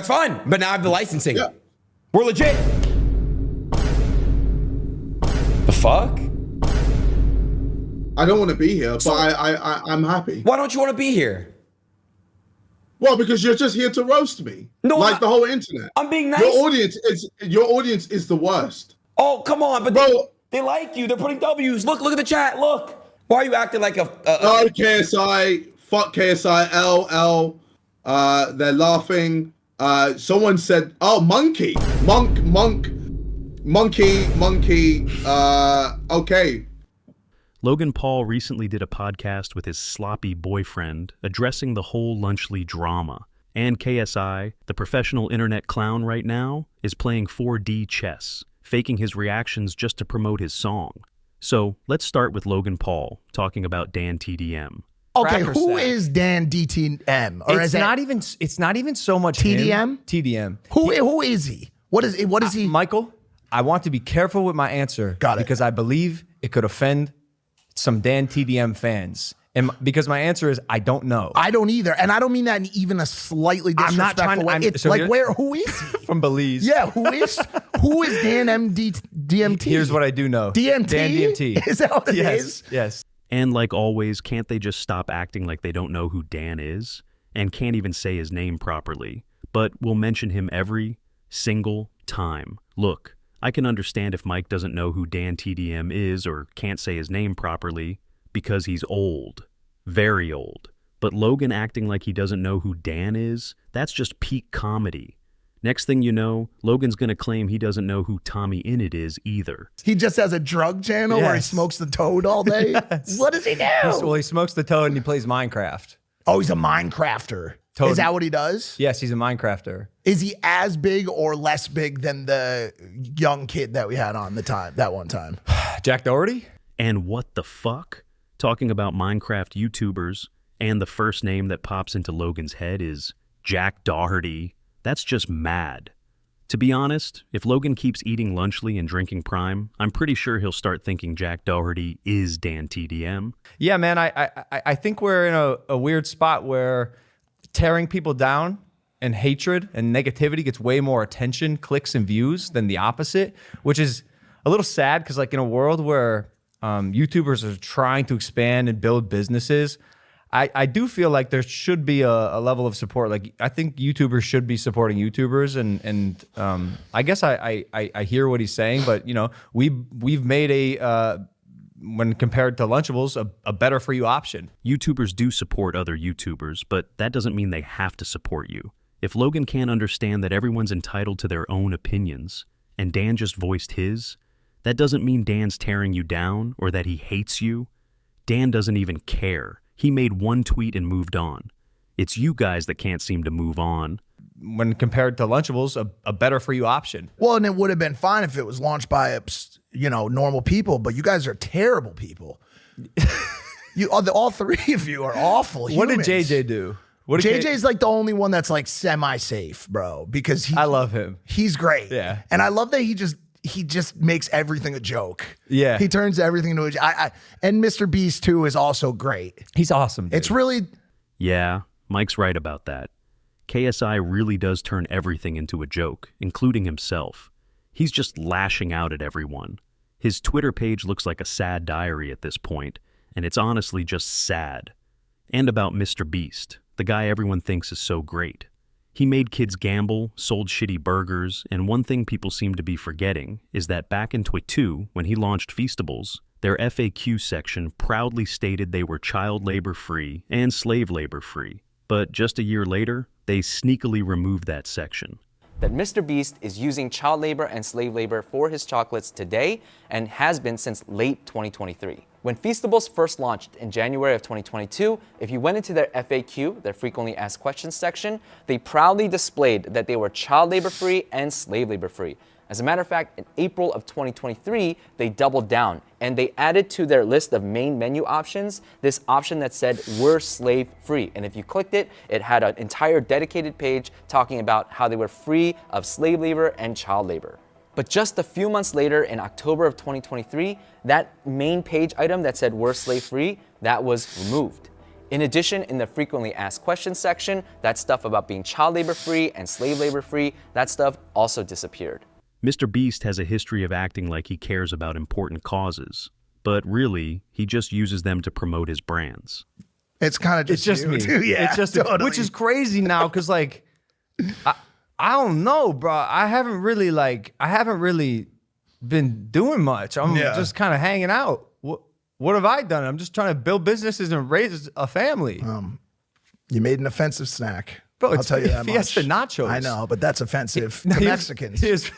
That's fine. But now I have the licensing. Yeah. We're legit. The fuck? I don't want to be here, but I'm happy. Why don't you want to be here? Well, because you're just here to roast me. No, like the whole internet. I'm being nice. Your audience is the worst. Oh, come on, but Bro, they like you. They're putting W's. Look at the chat. Look. Why are you acting like a no, KSI, fuck KSI, LL. They're laughing. Someone said, oh, monkey. Monkey. Okay. Logan Paul recently did a podcast with his sloppy boyfriend addressing the whole Lunchley drama. And KSI, the professional internet clown right now, is playing 4D chess, faking his reactions just to promote his song. So let's start with Logan Paul talking about Dan TDM. Okay, who is Dan DTM? Or It's not even so much TDM? him. TDM. Who is he? What is he? Michael, I want to be careful with my answer. Got it. Because I believe it could offend some Dan TDM fans. And because my answer is I don't know. I don't either, and I don't mean that in even a slightly disrespectful way. It's like, who is he? From Belize. Yeah, who is Dan DMT? Here's what I do know. DMT? Dan DMT. Is that what it is? Yes. And like always, can't they just stop acting like they don't know who Dan is? And can't even say his name properly, but will mention him every single time. Look, I can understand if Mike doesn't know who Dan TDM is or can't say his name properly because he's old, very old. But Logan acting like he doesn't know who Dan is, that's just peak comedy. Next thing you know, Logan's gonna claim he doesn't know who Tommy Innit is either. He just has a drug channel where he smokes the toad all day? Yes. What does he do? Well, he smokes the toad and he plays Minecraft. Oh, he's a Minecrafter. Toad. Is that what he does? Yes, he's a Minecrafter. Is he as big or less big than the young kid that we had on that one time? Jack Doherty? And what the fuck? Talking about Minecraft YouTubers, and the first name that pops into Logan's head is Jack Doherty. That's just mad. To be honest, if Logan keeps eating Lunchley and drinking Prime, I'm pretty sure he'll start thinking Jack Doherty is Dan TDM. Yeah, man, I think we're in a weird spot where tearing people down and hatred and negativity gets way more attention, clicks, and views than the opposite, which is a little sad because, like, in a world where YouTubers are trying to expand and build businesses, I do feel like there should be a level of support. Like, I think YouTubers should be supporting YouTubers, and I guess I hear what he's saying, but you know, we've made when compared to Lunchables, a better for you option. YouTubers do support other YouTubers, but that doesn't mean they have to support you. If Logan can't understand that everyone's entitled to their own opinions, and Dan just voiced his, that doesn't mean Dan's tearing you down or that he hates you. Dan doesn't even care. He made one tweet and moved on. It's you guys that can't seem to move on. When compared to Lunchables, a better for you option. Well, and it would have been fine if it was launched by normal people, but you guys are terrible people. All three of you are awful humans. What did JJ do? JJ's like the only one that's like semi-safe, bro, because I love him. He's great. Yeah. And I love that he just makes everything a joke. Yeah. He turns everything into a joke. And Mr. Beast too is also great. He's awesome, dude. It's really... Yeah, Mike's right about that. KSI really does turn everything into a joke, including himself. He's just lashing out at everyone. His Twitter page looks like a sad diary at this point, and it's honestly just sad. And about Mr. Beast, the guy everyone thinks is so great. He made kids gamble, sold shitty burgers, and one thing people seem to be forgetting is that back in 2022, when he launched Feastables, their FAQ section proudly stated they were child labor-free and slave labor-free. But just a year later, they sneakily removed that section. That Mr. Beast is using child labor and slave labor for his chocolates today and has been since late 2023. When Feastables first launched in January of 2022, if you went into their FAQ, their frequently asked questions section, they proudly displayed that they were child labor free and slave labor free. As a matter of fact, in April of 2023, they doubled down and they added to their list of main menu options this option that said we're slave free. And if you clicked it, it had an entire dedicated page talking about how they were free of slave labor and child labor. But just a few months later, in October of 2023, that main page item that said we're slave free, that was removed. In addition, in the frequently asked questions section, that stuff about being child labor free and slave labor free, that stuff also disappeared. Mr. Beast has a history of acting like he cares about important causes, but really, he just uses them to promote his brands. It's kind of just It's just you, me. too. Yeah, it's just totally. which is crazy now because like I don't know, bro. I haven't really been doing much. I'm just kind of hanging out. What have I done? I'm just trying to build businesses and raise a family. You made an offensive snack. Bro, I'll it's tell you that Fiesta much. nachos. I know, but that's offensive to Mexicans. It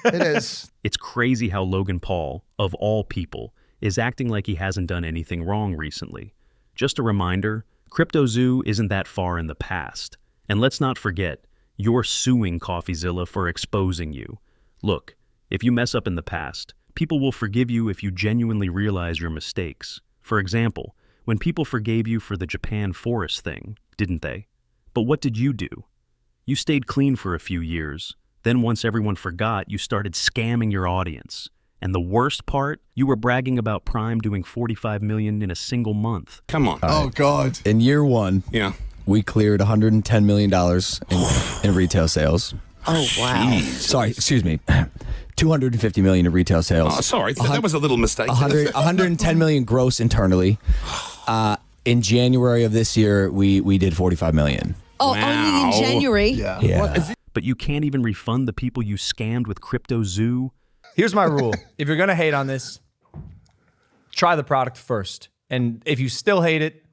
is. It's crazy how Logan Paul, of all people, is acting like he hasn't done anything wrong recently. Just a reminder, CryptoZoo isn't that far in the past. And let's not forget, you're suing CoffeeZilla for exposing you. Look, if you mess up in the past, people will forgive you if you genuinely realize your mistakes. For example, when people forgave you for the Japan forest thing, didn't they? But what did you do? You stayed clean for a few years. Then once everyone forgot, you started scamming your audience. And the worst part, you were bragging about Prime doing $45 million in a single month. Come on. Oh, God. In year one, Yeah. we cleared $110 million in retail sales. Oh, wow. Sorry, excuse me. 250 million in retail sales. Oh, sorry. That was a little mistake. 110 million gross internally. In January of this year, we did 45 million. Oh, only in January? Yeah. But you can't even refund the people you scammed with CryptoZoo. Here's my rule. If you're going to hate on this, try the product first. And if you still hate it,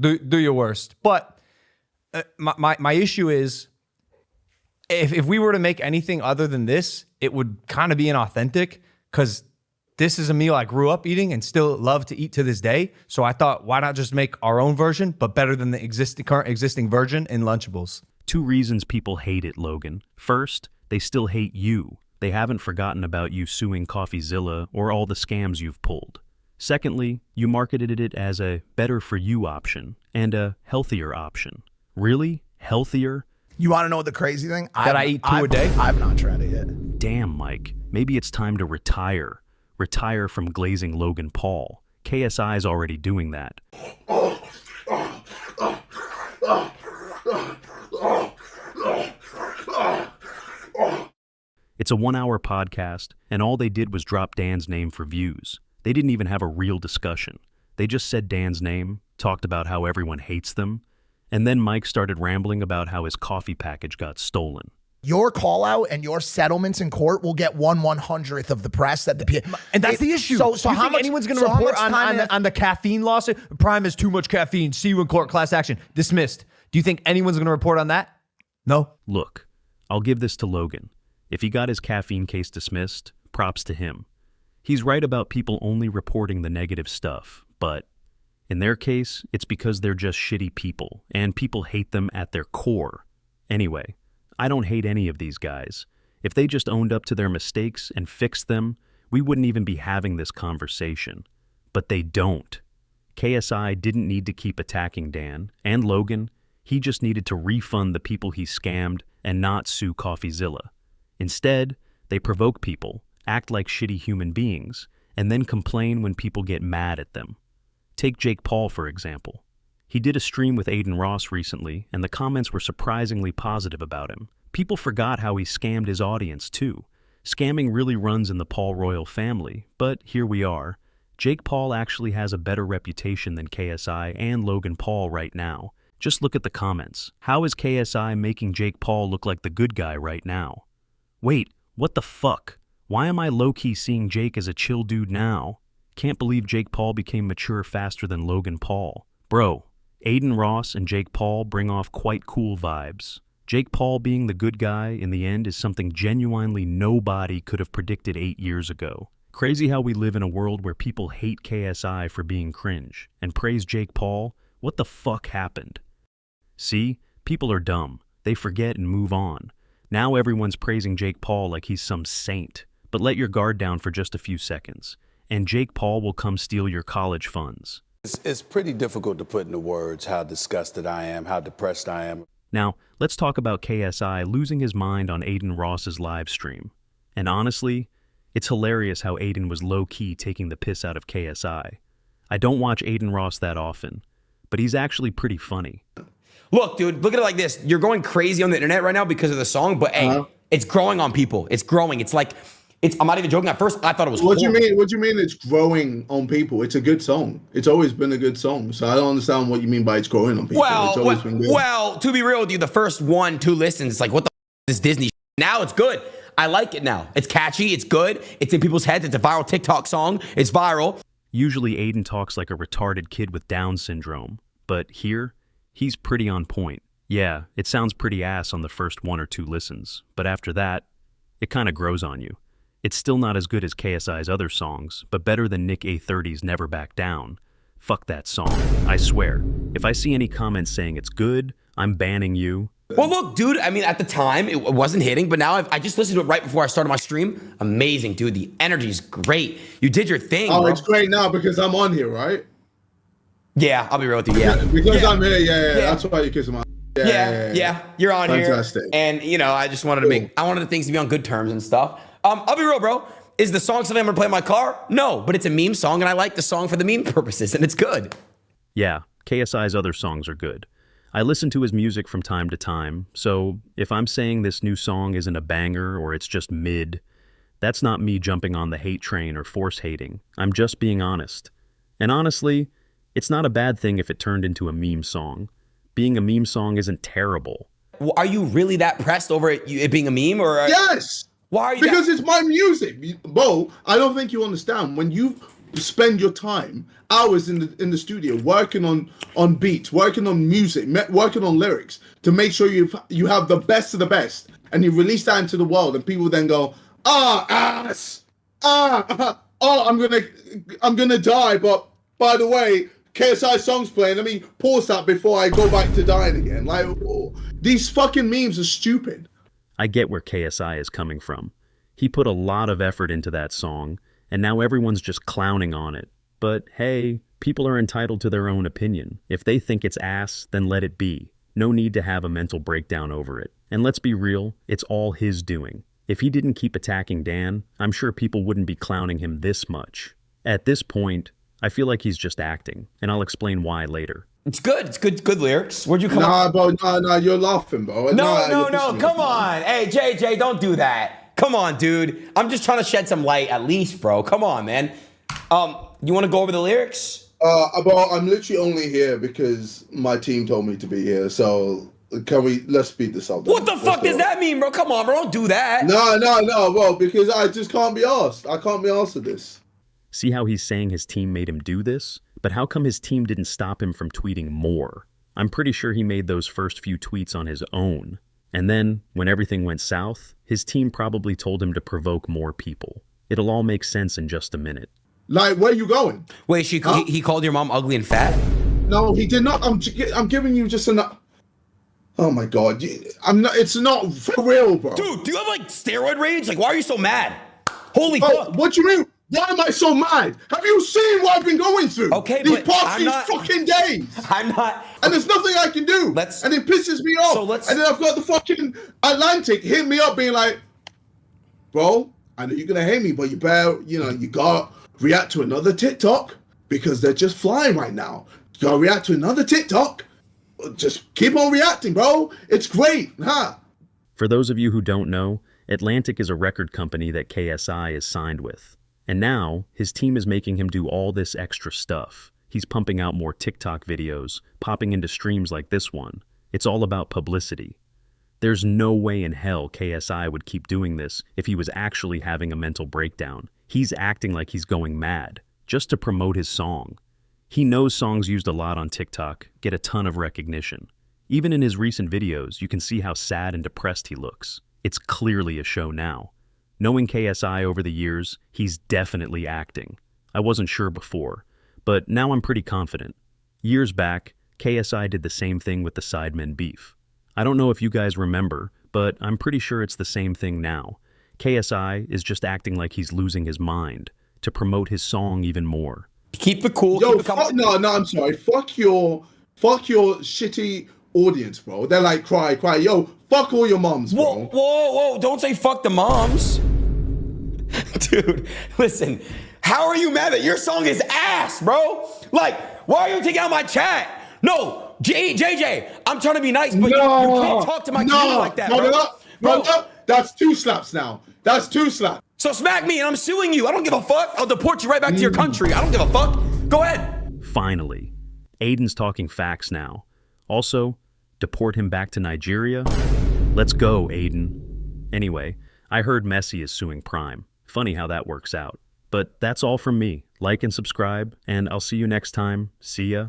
do your worst. But my issue is, if we were to make anything other than this, it would kind of be inauthentic because this is a meal I grew up eating and still love to eat to this day. So I thought, why not just make our own version, but better than the current existing version in Lunchables? 2 reasons people hate it, Logan. First, they still hate you. They haven't forgotten about you suing CoffeeZilla or all the scams you've pulled. Secondly, you marketed it as a better-for-you option and a healthier option. Really? Healthier? You want to know the crazy thing? That I eat 2 a day? I've not tried it yet. Damn, Mike. Maybe it's time to retire. Retire from glazing Logan Paul. KSI's already doing that. It's a 1-hour podcast, and all they did was drop Dan's name for views. They didn't even have a real discussion. They just said Dan's name, talked about how everyone hates them, and then Mike started rambling about how his coffee package got stolen. Your call out and your settlements in court will get 1/100th of the press that the And that's the issue. So you how think much anyone's going to report on the caffeine lawsuit? Prime has too much caffeine. See you in court. Class action dismissed. Do you think anyone's going to report on that? No. Look, I'll give this to Logan. If he got his caffeine case dismissed, props to him. He's right about people only reporting the negative stuff, but in their case, it's because they're just shitty people, and people hate them at their core. Anyway, I don't hate any of these guys. If they just owned up to their mistakes and fixed them, we wouldn't even be having this conversation. But they don't. KSI didn't need to keep attacking Dan and Logan. He just needed to refund the people he scammed and not sue CoffeeZilla. Instead, they provoke people, act like shitty human beings, and then complain when people get mad at them. Take Jake Paul, for example. He did a stream with Aiden Ross recently, and the comments were surprisingly positive about him. People forgot how he scammed his audience, too. Scamming really runs in the Paul royal family, but here we are. Jake Paul actually has a better reputation than KSI and Logan Paul right now. Just look at the comments. How is KSI making Jake Paul look like the good guy right now? Wait, what the fuck? Why am I low-key seeing Jake as a chill dude now? Can't believe Jake Paul became mature faster than Logan Paul. Bro, Aiden Ross and Jake Paul bring off quite cool vibes. Jake Paul being the good guy in the end is something genuinely nobody could have predicted 8 years ago. Crazy how we live in a world where people hate KSI for being cringe and praise Jake Paul. What the fuck happened? See, people are dumb. They forget and move on. Now everyone's praising Jake Paul like he's some saint. But let your guard down for just a few seconds, and Jake Paul will come steal your college funds. It's pretty difficult to put into words how disgusted I am, how depressed I am. Now, let's talk about KSI losing his mind on Aiden Ross's live stream. And honestly, it's hilarious how Aiden was low-key taking the piss out of KSI. I don't watch Aiden Ross that often, but he's actually pretty funny. Look, dude, look at it like this. You're going crazy on the internet right now because of the song, but hey, it's growing on people. It's growing. It's like, I'm not even joking. At first, I thought it was What do you horrible. mean? What do you mean it's growing on people? It's a good song. It's always been a good song. So I don't understand what you mean by it's growing on people. It's always been good. Well, to be real with you, the first 1-2 listens, it's like, what the is Disney? Now it's good. I like it now. It's catchy. It's good. It's in people's heads. It's a viral TikTok song. It's viral. Usually Aiden talks like a retarded kid with Down syndrome, but here, he's pretty on point. Yeah, it sounds pretty ass on the first 1 or 2 listens, but after that, it kind of grows on you. It's still not as good as KSI's other songs, but better than Nick A30's Never Back Down. Fuck that song. I swear. If I see any comments saying it's good, I'm banning you. Well, look, dude, I mean, at the time, it wasn't hitting, but now I just listened to it right before I started my stream. Amazing, dude. The energy's great. You did your thing, Oh, bro. it's great now because I'm on here, right? Yeah, I'll be real with you, yeah. Because I'm here, yeah. That's why you kiss my. Yeah, you're on Fantastic. here. And, you know, I just wanted to I wanted things to be on good terms and stuff. I'll be real, bro. Is the song something I'm going to play in my car? No, but it's a meme song, and I like the song for the meme purposes, and it's good. Yeah, KSI's other songs are good. I listen to his music from time to time, so if I'm saying this new song isn't a banger or it's just mid, that's not me jumping on the hate train or force hating. I'm just being honest. And honestly, it's not a bad thing if it turned into a meme song. Being a meme song isn't terrible. Well, are you really that pressed over it being a meme? Or Yes! Why are you Because it's my music. Bo, I don't think you understand. When you spend your time, hours in the studio, working on beats, working on music, working on lyrics, to make sure you have the best of the best, and you release that into the world, and people then go, ass, I'm gonna die, but by the way, KSI song's playing. Let me pause that before I go back to dying again. Like, these fucking memes are stupid. I get where KSI is coming from. He put a lot of effort into that song, and now everyone's just clowning on it. But hey, people are entitled to their own opinion. If they think it's ass, then let it be. No need to have a mental breakdown over it. And let's be real, it's all his doing. If he didn't keep attacking Dan, I'm sure people wouldn't be clowning him this much. At this point, I feel like he's just acting, and I'll explain why later. It's good. It's good lyrics. Where'd you come Nah, bro, nah, you're laughing, bro. No, come on. Hey, JJ, don't do that. Come on, dude. I'm just trying to shed some light at least, bro. Come on, man. You want to go over the lyrics? Bro, I'm literally only here because my team told me to be here. So let's speed this up. What the fuck does that mean, bro? Come on, bro. Don't do that. No, bro, because I just can't be asked. I can't be asked of this. See how he's saying his team made him do this? But how come his team didn't stop him from tweeting more? I'm pretty sure he made those first few tweets on his own. And then, when everything went south, his team probably told him to provoke more people. It'll all make sense in just a minute. Like, where you going? Wait, he called your mom ugly and fat? No, he did not. I'm giving you just enough. Oh my God, I'm not. It's not for real, bro. Dude, do you have like steroid rage? Like, why are you so mad? Holy fuck! What you mean? Why am I so mad? Have you seen what I've been going through? Okay, these but past I'm few not- fucking days. I'm not. And there's nothing I can do. Let's- and it pisses me off. So let's- And then I've got the fucking Atlantic hit me up being like, bro, I know you're gonna hate me, but you better, you gotta react to another TikTok because they're just flying right now. You gotta react to another TikTok. Just keep on reacting, bro. It's great, huh? For those of you who don't know, Atlantic is a record company that KSI is signed with. And now, his team is making him do all this extra stuff. He's pumping out more TikTok videos, popping into streams like this one. It's all about publicity. There's no way in hell KSI would keep doing this if he was actually having a mental breakdown. He's acting like he's going mad, just to promote his song. He knows songs used a lot on TikTok get a ton of recognition. Even in his recent videos, you can see how sad and depressed he looks. It's clearly a show now. Knowing KSI over the years, he's definitely acting. I wasn't sure before, but now I'm pretty confident. Years back, KSI did the same thing with the Sidemen beef. I don't know if you guys remember, but I'm pretty sure it's the same thing now. KSI is just acting like he's losing his mind to promote his song even more. Keep the cool. Yo, keep the no, I'm sorry. Fuck your shitty audience, bro. They're like, cry. Yo, fuck all your moms, bro. Whoa. Don't say fuck the moms. Dude, listen. How are you mad that your song is ass, bro? Like, why are you taking out my chat? No, JJ, I'm trying to be nice, but you can't talk to my community like that, bro. That's 2 slaps now. That's 2 slaps. So smack me and I'm suing you. I don't give a fuck. I'll deport you right back to your country. I don't give a fuck. Go ahead. Finally, Aiden's talking facts now. Also, deport him back to Nigeria? Let's go, Aiden. Anyway, I heard Messi is suing Prime. Funny how that works out. But that's all from me. Like and subscribe, and I'll see you next time. See ya.